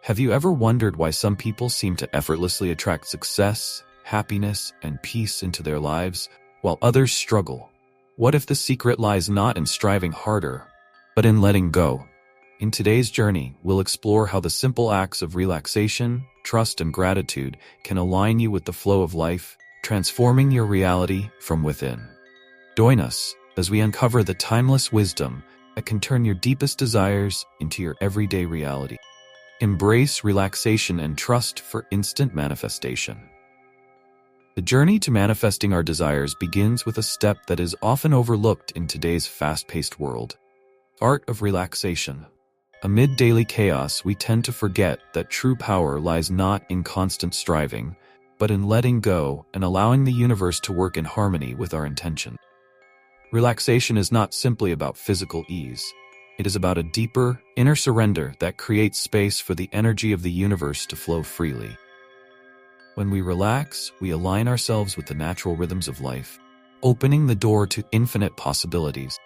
Have you ever wondered why some people seem to effortlessly attract success, happiness, and peace into their lives, while others struggle? What if the secret lies not in striving harder, but in letting go? In today's journey, we'll explore how the simple acts of relaxation, trust, and gratitude can align you with the flow of life, transforming your reality from within. Join us as we uncover the timeless wisdom that can turn your deepest desires into your everyday reality. Embrace relaxation and trust for instant manifestation. The journey to manifesting our desires begins with a step that is often overlooked in today's fast-paced world: art of relaxation. Amid daily chaos, we tend to forget that true power lies not in constant striving, but in letting go and allowing the universe to work in harmony with our intention. Relaxation is not simply about physical ease. It is about a deeper, inner surrender that creates space for the energy of the universe to flow freely. When we relax, we align ourselves with the natural rhythms of life, opening the door to infinite possibilities.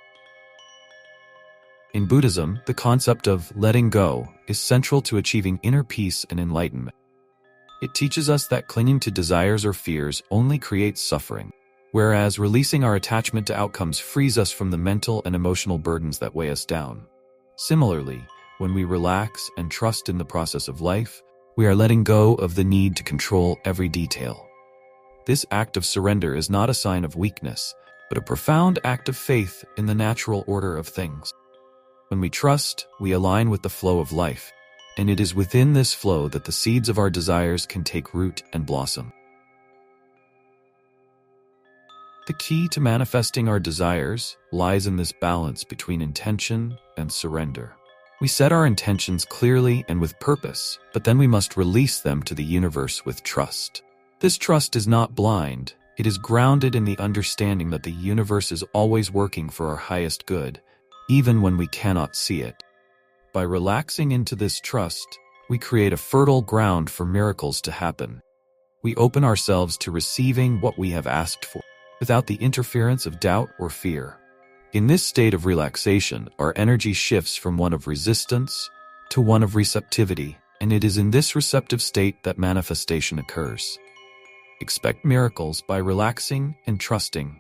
In Buddhism, the concept of letting go is central to achieving inner peace and enlightenment. It teaches us that clinging to desires or fears only creates suffering, whereas releasing our attachment to outcomes frees us from the mental and emotional burdens that weigh us down. Similarly, when we relax and trust in the process of life, we are letting go of the need to control every detail. This act of surrender is not a sign of weakness, but a profound act of faith in the natural order of things. When we trust, we align with the flow of life, and it is within this flow that the seeds of our desires can take root and blossom. The key to manifesting our desires lies in this balance between intention and surrender. We set our intentions clearly and with purpose, but then we must release them to the universe with trust. This trust is not blind. It is grounded in the understanding that the universe is always working for our highest good, even when we cannot see it. By relaxing into this trust, we create a fertile ground for miracles to happen. We open ourselves to receiving what we have asked for, without the interference of doubt or fear. In this state of relaxation, our energy shifts from one of resistance to one of receptivity, and it is in this receptive state that manifestation occurs. Expect miracles by relaxing and trusting.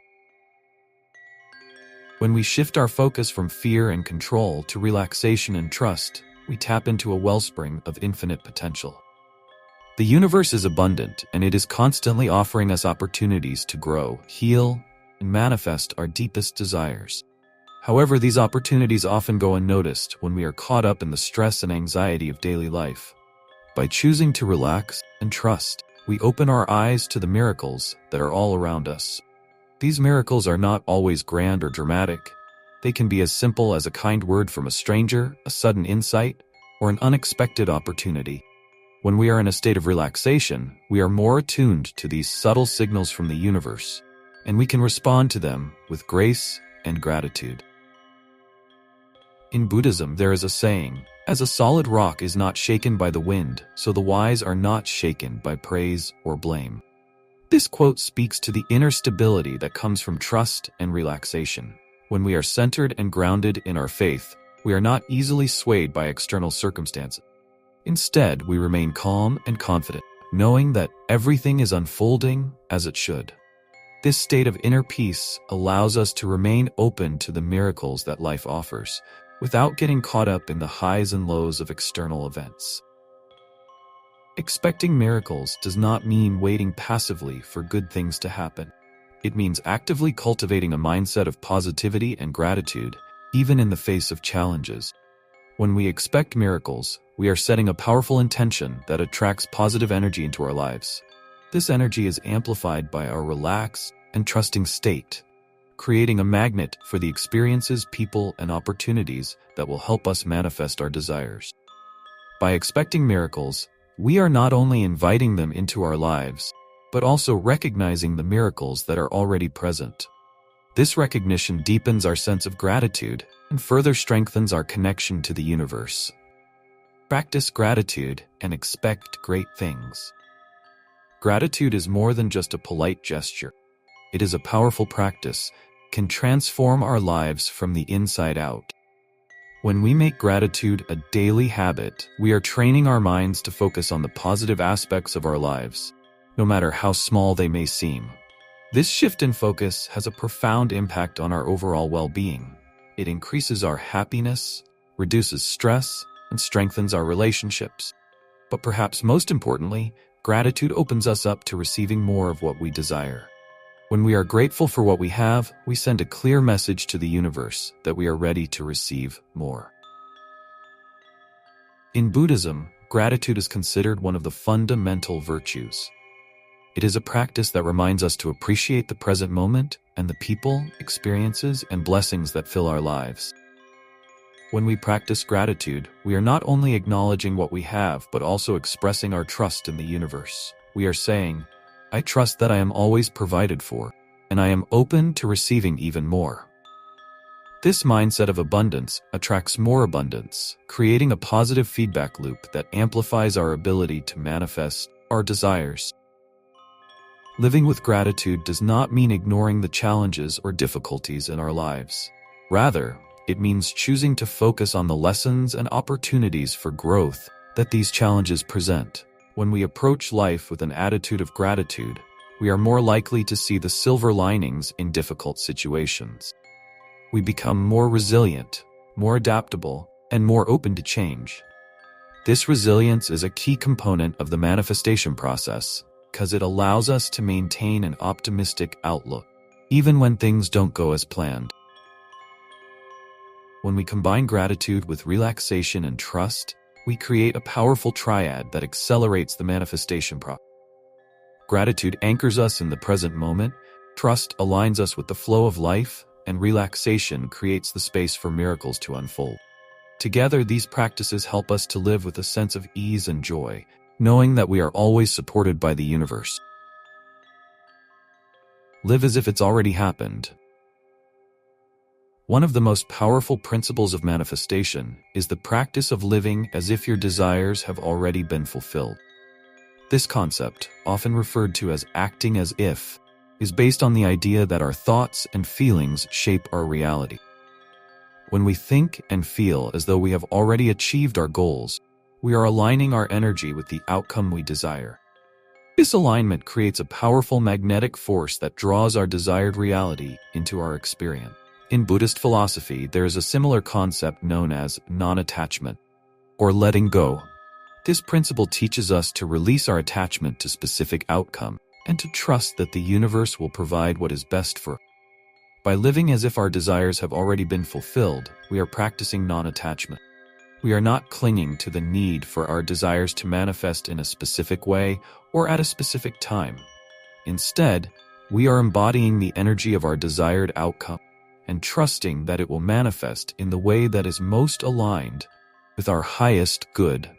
When we shift our focus from fear and control to relaxation and trust, we tap into a wellspring of infinite potential. The universe is abundant, and it is constantly offering us opportunities to grow, heal, and manifest our deepest desires. However, these opportunities often go unnoticed when we are caught up in the stress and anxiety of daily life. By choosing to relax and trust, we open our eyes to the miracles that are all around us. These miracles are not always grand or dramatic. They can be as simple as a kind word from a stranger, a sudden insight, or an unexpected opportunity. When we are in a state of relaxation, we are more attuned to these subtle signals from the universe, and we can respond to them with grace and gratitude. In Buddhism, there is a saying, "As a solid rock is not shaken by the wind, so the wise are not shaken by praise or blame." This quote speaks to the inner stability that comes from trust and relaxation. When we are centered and grounded in our faith, we are not easily swayed by external circumstances. Instead, we remain calm and confident, knowing that everything is unfolding as it should. This state of inner peace allows us to remain open to the miracles that life offers, without getting caught up in the highs and lows of external events. Expecting miracles does not mean waiting passively for good things to happen. It means actively cultivating a mindset of positivity and gratitude, even in the face of challenges. When we expect miracles, we are setting a powerful intention that attracts positive energy into our lives. This energy is amplified by our relaxed and trusting state, creating a magnet for the experiences, people, and opportunities that will help us manifest our desires. By expecting miracles, we are not only inviting them into our lives, but also recognizing the miracles that are already present. This recognition deepens our sense of gratitude and further strengthens our connection to the universe. Practice gratitude and expect great things. Gratitude is more than just a polite gesture. It is a powerful practice, can transform our lives from the inside out. When we make gratitude a daily habit, we are training our minds to focus on the positive aspects of our lives, no matter how small they may seem. This shift in focus has a profound impact on our overall well-being. It increases our happiness, reduces stress, and strengthens our relationships. But perhaps most importantly, gratitude opens us up to receiving more of what we desire. When we are grateful for what we have, we send a clear message to the universe that we are ready to receive more. In Buddhism, gratitude is considered one of the fundamental virtues. It is a practice that reminds us to appreciate the present moment and the people, experiences, and blessings that fill our lives. When we practice gratitude, we are not only acknowledging what we have, but also expressing our trust in the universe. We are saying, "I trust that I am always provided for, and I am open to receiving even more." This mindset of abundance attracts more abundance, creating a positive feedback loop that amplifies our ability to manifest our desires. Living with gratitude does not mean ignoring the challenges or difficulties in our lives. Rather, it means choosing to focus on the lessons and opportunities for growth that these challenges present. When we approach life with an attitude of gratitude, we are more likely to see the silver linings in difficult situations. We become more resilient, more adaptable, and more open to change. This resilience is a key component of the manifestation process because it allows us to maintain an optimistic outlook, even when things don't go as planned. When we combine gratitude with relaxation and trust, we create a powerful triad that accelerates the manifestation process. Gratitude anchors us in the present moment, trust aligns us with the flow of life, and relaxation creates the space for miracles to unfold. Together, these practices help us to live with a sense of ease and joy, knowing that we are always supported by the universe. Live as if it's already happened. One of the most powerful principles of manifestation is the practice of living as if your desires have already been fulfilled. This concept, often referred to as acting as if, is based on the idea that our thoughts and feelings shape our reality. When we think and feel as though we have already achieved our goals, we are aligning our energy with the outcome we desire. This alignment creates a powerful magnetic force that draws our desired reality into our experience. In Buddhist philosophy, there is a similar concept known as non-attachment, or letting go. This principle teaches us to release our attachment to specific outcome and to trust that the universe will provide what is best for us. By living as if our desires have already been fulfilled, we are practicing non-attachment. We are not clinging to the need for our desires to manifest in a specific way or at a specific time. Instead, we are embodying the energy of our desired outcome and trusting that it will manifest in the way that is most aligned with our highest good.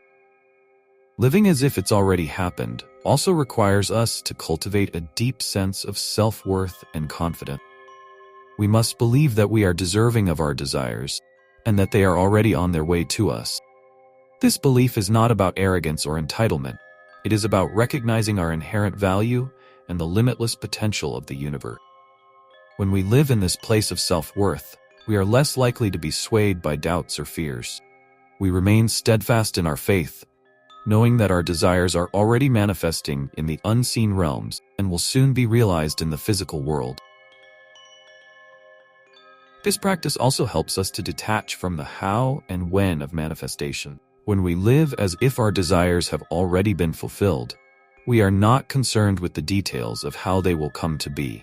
Living as if it's already happened also requires us to cultivate a deep sense of self-worth and confidence. We must believe that we are deserving of our desires and that they are already on their way to us. This belief is not about arrogance or entitlement. It is about recognizing our inherent value and the limitless potential of the universe. When we live in this place of self-worth, we are less likely to be swayed by doubts or fears. We remain steadfast in our faith, knowing that our desires are already manifesting in the unseen realms and will soon be realized in the physical world. This practice also helps us to detach from the how and when of manifestation. When we live as if our desires have already been fulfilled, we are not concerned with the details of how they will come to be.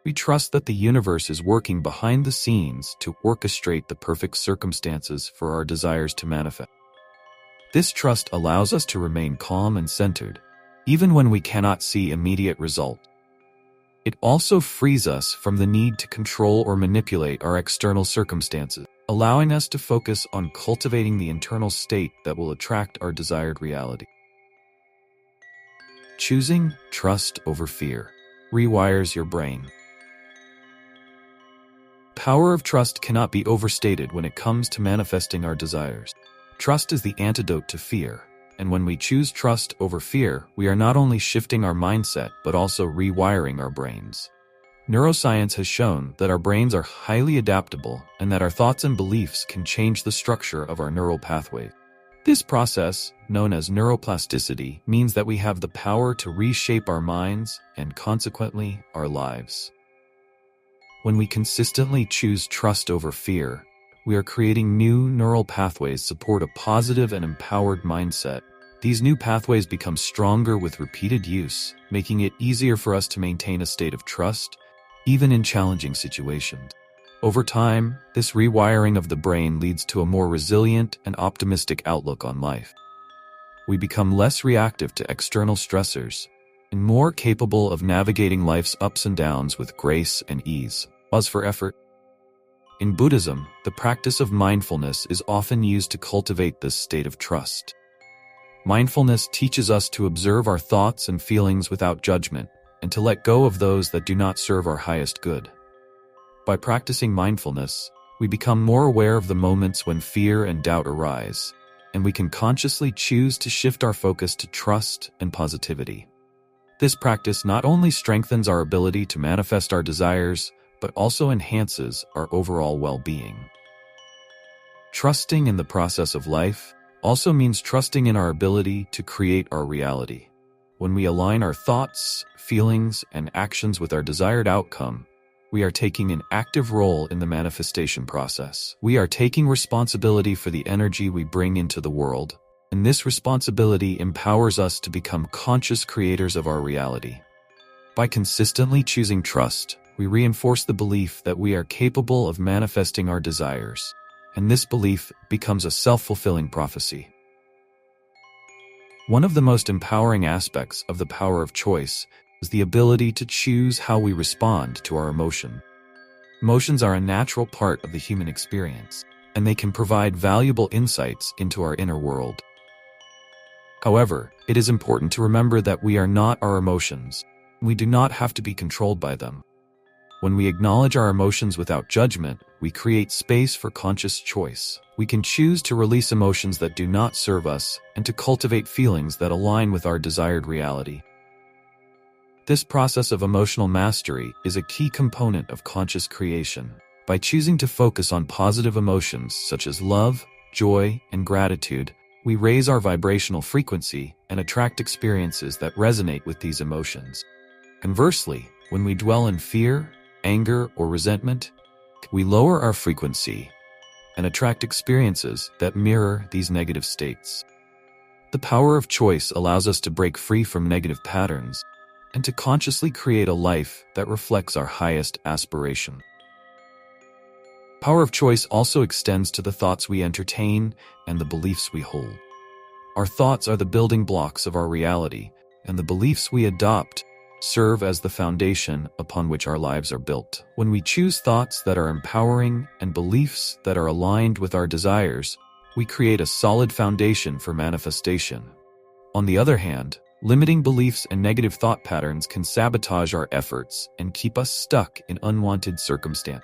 We trust that the universe is working behind the scenes to orchestrate the perfect circumstances for our desires to manifest. This trust allows us to remain calm and centered, even when we cannot see immediate results. It also frees us from the need to control or manipulate our external circumstances, allowing us to focus on cultivating the internal state that will attract our desired reality. Choosing trust over fear rewires your brain. Power of trust cannot be overstated when it comes to manifesting our desires. Trust is the antidote to fear, and when we choose trust over fear, we are not only shifting our mindset but also rewiring our brains. Neuroscience has shown that our brains are highly adaptable and that our thoughts and beliefs can change the structure of our neural pathway. This process, known as neuroplasticity, means that we have the power to reshape our minds and consequently our lives. When we consistently choose trust over fear, we are creating new neural pathways that support a positive and empowered mindset. These new pathways become stronger with repeated use, making it easier for us to maintain a state of trust, even in challenging situations. Over time, this rewiring of the brain leads to a more resilient and optimistic outlook on life. We become less reactive to external stressors and more capable of navigating life's ups and downs with grace and ease. Pause for effort. In Buddhism, the practice of mindfulness is often used to cultivate this state of trust. Mindfulness teaches us to observe our thoughts and feelings without judgment and to let go of those that do not serve our highest good. By practicing mindfulness, we become more aware of the moments when fear and doubt arise, and we can consciously choose to shift our focus to trust and positivity. This practice not only strengthens our ability to manifest our desires, but also enhances our overall well-being. Trusting in the process of life also means trusting in our ability to create our reality. When we align our thoughts, feelings, and actions with our desired outcome, we are taking an active role in the manifestation process. We are taking responsibility for the energy we bring into the world, and this responsibility empowers us to become conscious creators of our reality. By consistently choosing trust, we reinforce the belief that we are capable of manifesting our desires, and this belief becomes a self-fulfilling prophecy. One of the most empowering aspects of the power of choice is the ability to choose how we respond to our emotion. Emotions are a natural part of the human experience, and they can provide valuable insights into our inner world. However, it is important to remember that we are not our emotions. We do not have to be controlled by them. When we acknowledge our emotions without judgment, we create space for conscious choice. We can choose to release emotions that do not serve us and to cultivate feelings that align with our desired reality. This process of emotional mastery is a key component of conscious creation. By choosing to focus on positive emotions such as love, joy, and gratitude, we raise our vibrational frequency and attract experiences that resonate with these emotions. Conversely, when we dwell in fear, anger, or resentment, we lower our frequency and attract experiences that mirror these negative states. The power of choice allows us to break free from negative patterns and to consciously create a life that reflects our highest aspiration. Power of choice also extends to the thoughts we entertain and the beliefs we hold. Our thoughts are the building blocks of our reality, and the beliefs we adopt serve as the foundation upon which our lives are built. When we choose thoughts that are empowering and beliefs that are aligned with our desires, we create a solid foundation for manifestation. On the other hand, limiting beliefs and negative thought patterns can sabotage our efforts and keep us stuck in unwanted circumstances.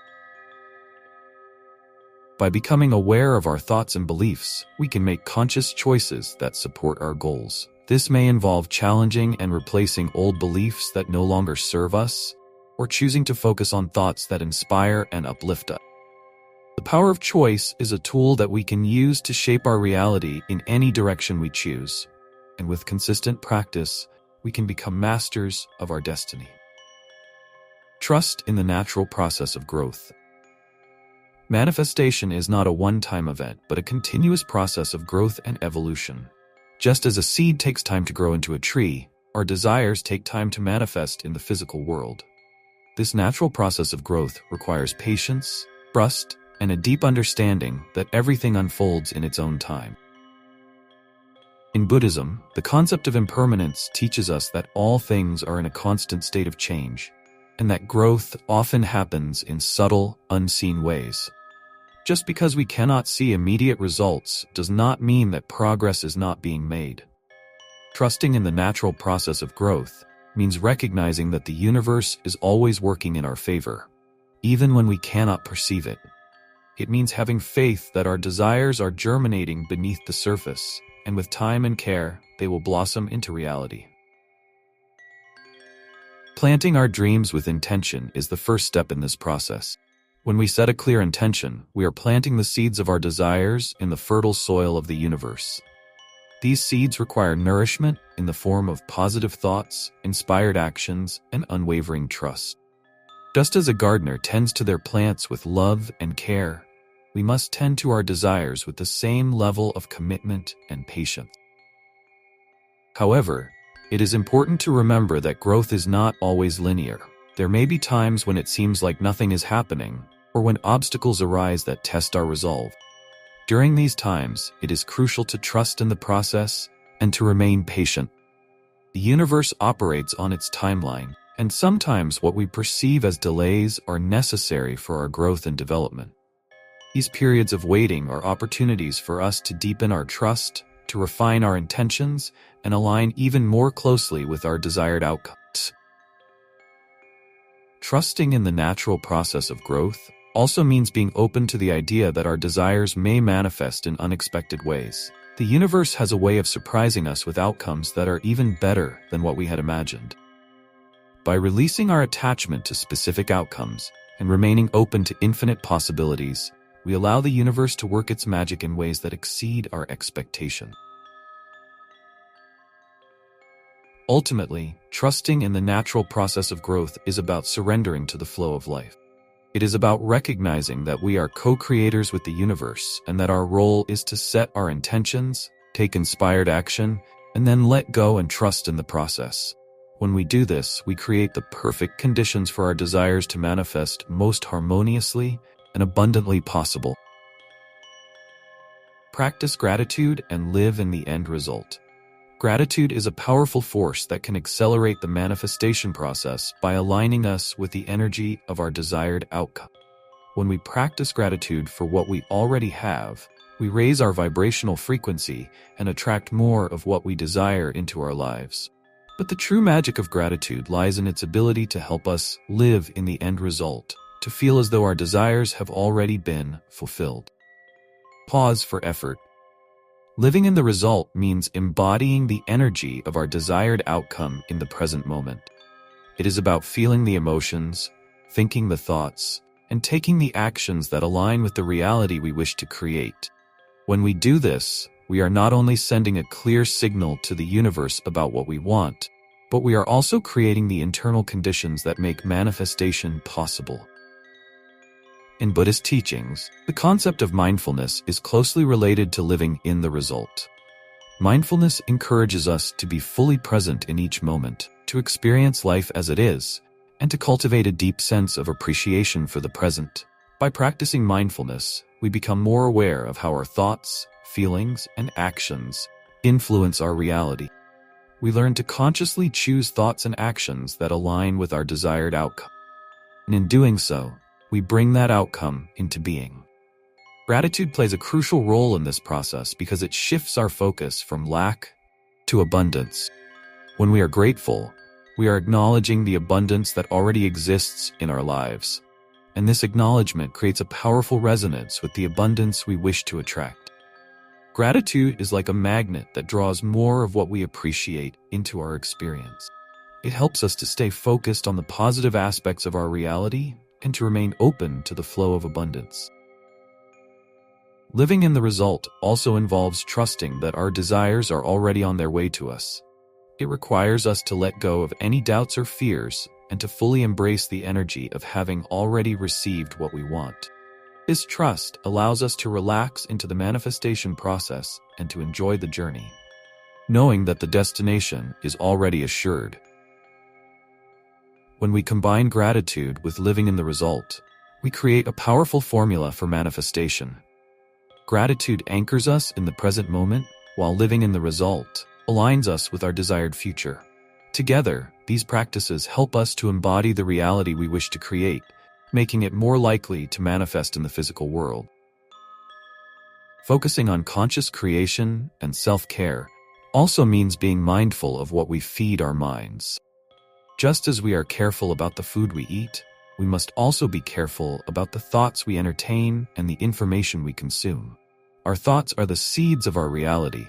By becoming aware of our thoughts and beliefs, we can make conscious choices that support our goals. This may involve challenging and replacing old beliefs that no longer serve us, or choosing to focus on thoughts that inspire and uplift us. The power of choice is a tool that we can use to shape our reality in any direction we choose, and with consistent practice, we can become masters of our destiny. Trust in the natural process of growth. Manifestation is not a one-time event, but a continuous process of growth and evolution. Just as a seed takes time to grow into a tree, our desires take time to manifest in the physical world. This natural process of growth requires patience, trust, and a deep understanding that everything unfolds in its own time. In Buddhism, the concept of impermanence teaches us that all things are in a constant state of change, and that growth often happens in subtle, unseen ways. Just because we cannot see immediate results does not mean that progress is not being made. Trusting in the natural process of growth means recognizing that the universe is always working in our favor, even when we cannot perceive it. It means having faith that our desires are germinating beneath the surface, and with time and care, they will blossom into reality. Planting our dreams with intention is the first step in this process. When we set a clear intention, we are planting the seeds of our desires in the fertile soil of the universe. These seeds require nourishment in the form of positive thoughts, inspired actions, and unwavering trust. Just as a gardener tends to their plants with love and care, we must tend to our desires with the same level of commitment and patience. However, it is important to remember that growth is not always linear. There may be times when it seems like nothing is happening, or when obstacles arise that test our resolve. During these times, it is crucial to trust in the process and to remain patient. The universe operates on its timeline, and sometimes what we perceive as delays are necessary for our growth and development. These periods of waiting are opportunities for us to deepen our trust, to refine our intentions, and align even more closely with our desired outcomes. Trusting in the natural process of growth also means being open to the idea that our desires may manifest in unexpected ways. The universe has a way of surprising us with outcomes that are even better than what we had imagined. By releasing our attachment to specific outcomes and remaining open to infinite possibilities, we allow the universe to work its magic in ways that exceed our expectation. Ultimately, trusting in the natural process of growth is about surrendering to the flow of life. It is about recognizing that we are co-creators with the universe and that our role is to set our intentions, take inspired action, and then let go and trust in the process. When we do this, we create the perfect conditions for our desires to manifest most harmoniously and abundantly possible. Practice gratitude and live in the end result. Gratitude is a powerful force that can accelerate the manifestation process by aligning us with the energy of our desired outcome. When we practice gratitude for what we already have, we raise our vibrational frequency and attract more of what we desire into our lives. But the true magic of gratitude lies in its ability to help us live in the end result, to feel as though our desires have already been fulfilled. Pause for effort. Living in the result means embodying the energy of our desired outcome in the present moment. It is about feeling the emotions, thinking the thoughts, and taking the actions that align with the reality we wish to create. When we do this, we are not only sending a clear signal to the universe about what we want, but we are also creating the internal conditions that make manifestation possible. In Buddhist teachings, the concept of mindfulness is closely related to living in the result. Mindfulness encourages us to be fully present in each moment, to experience life as it is, and to cultivate a deep sense of appreciation for the present. By practicing mindfulness, we become more aware of how our thoughts, feelings, and actions influence our reality. We learn to consciously choose thoughts and actions that align with our desired outcome. And in doing so, we bring that outcome into being. Gratitude plays a crucial role in this process because it shifts our focus from lack to abundance. When we are grateful, we are acknowledging the abundance that already exists in our lives, and this acknowledgement creates a powerful resonance with the abundance we wish to attract. Gratitude is like a magnet that draws more of what we appreciate into our experience. It helps us to stay focused on the positive aspects of our reality and to remain open to the flow of abundance. Living in the result also involves trusting that our desires are already on their way to us. It requires us to let go of any doubts or fears and to fully embrace the energy of having already received what we want. This trust allows us to relax into the manifestation process and to enjoy the journey, knowing that the destination is already assured. When we combine gratitude with living in the result, we create a powerful formula for manifestation. Gratitude anchors us in the present moment, while living in the result aligns us with our desired future. Together, these practices help us to embody the reality we wish to create, making it more likely to manifest in the physical world. Focusing on conscious creation and self-care also means being mindful of what we feed our minds. Just as we are careful about the food we eat, we must also be careful about the thoughts we entertain and the information we consume. Our thoughts are the seeds of our reality,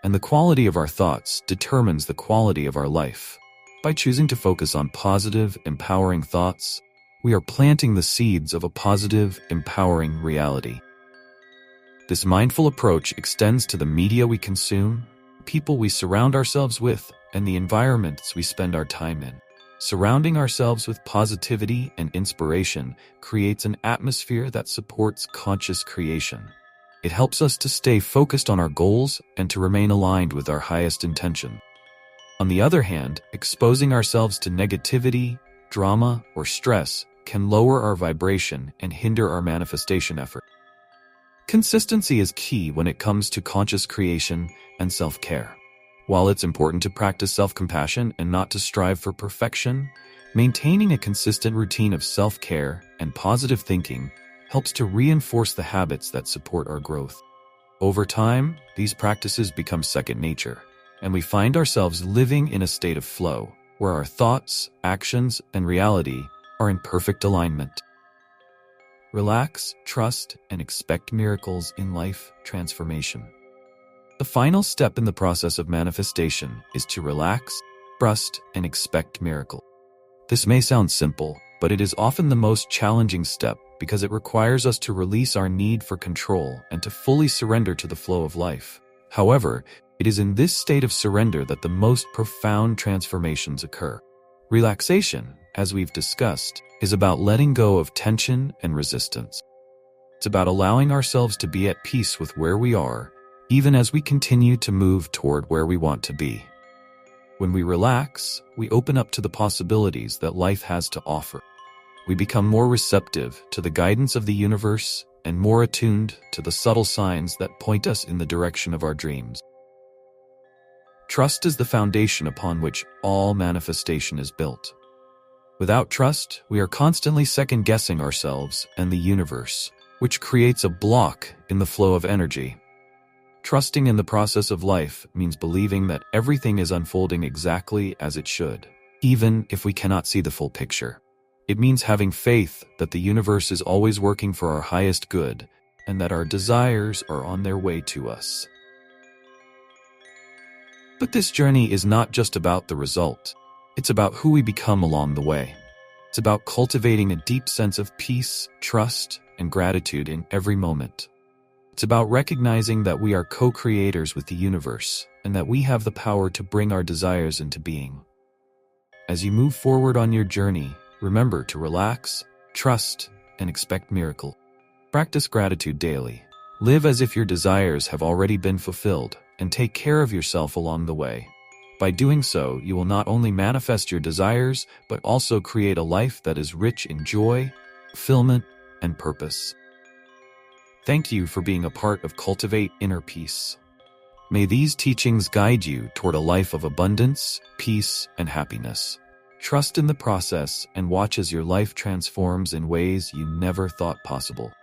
and the quality of our thoughts determines the quality of our life. By choosing to focus on positive, empowering thoughts, we are planting the seeds of a positive, empowering reality. This mindful approach extends to the media we consume, people we surround ourselves with, and the environments we spend our time in. Surrounding ourselves with positivity and inspiration creates an atmosphere that supports conscious creation. It helps us to stay focused on our goals and to remain aligned with our highest intention. On the other hand, exposing ourselves to negativity, drama, or stress can lower our vibration and hinder our manifestation effort. Consistency is key when it comes to conscious creation and self-care. While it's important to practice self-compassion and not to strive for perfection, maintaining a consistent routine of self-care and positive thinking helps to reinforce the habits that support our growth. Over time, these practices become second nature, and we find ourselves living in a state of flow, where our thoughts, actions, and reality are in perfect alignment. Relax, trust, and expect miracles in life transformation. The final step in the process of manifestation is to relax, trust, and expect miracle. This may sound simple, but it is often the most challenging step because it requires us to release our need for control and to fully surrender to the flow of life. However, it is in this state of surrender that the most profound transformations occur. Relaxation, as we've discussed, is about letting go of tension and resistance. It's about allowing ourselves to be at peace with where we are, even as we continue to move toward where we want to be. When we relax, we open up to the possibilities that life has to offer. We become more receptive to the guidance of the universe and more attuned to the subtle signs that point us in the direction of our dreams. Trust is the foundation upon which all manifestation is built. Without trust, we are constantly second-guessing ourselves and the universe, which creates a block in the flow of energy. Trusting in the process of life means believing that everything is unfolding exactly as it should, even if we cannot see the full picture. It means having faith that the universe is always working for our highest good and that our desires are on their way to us. But this journey is not just about the result. It's about who we become along the way. It's about cultivating a deep sense of peace, trust, and gratitude in every moment. It's about recognizing that we are co-creators with the universe and that we have the power to bring our desires into being. As you move forward on your journey, remember to relax, trust, and expect miracle. Practice gratitude daily. Live as if your desires have already been fulfilled and take care of yourself along the way. By doing so, you will not only manifest your desires, but also create a life that is rich in joy, fulfillment, and purpose. Thank you for being a part of Cultivate Inner Peace. May these teachings guide you toward a life of abundance, peace, and happiness. Trust in the process and watch as your life transforms in ways you never thought possible.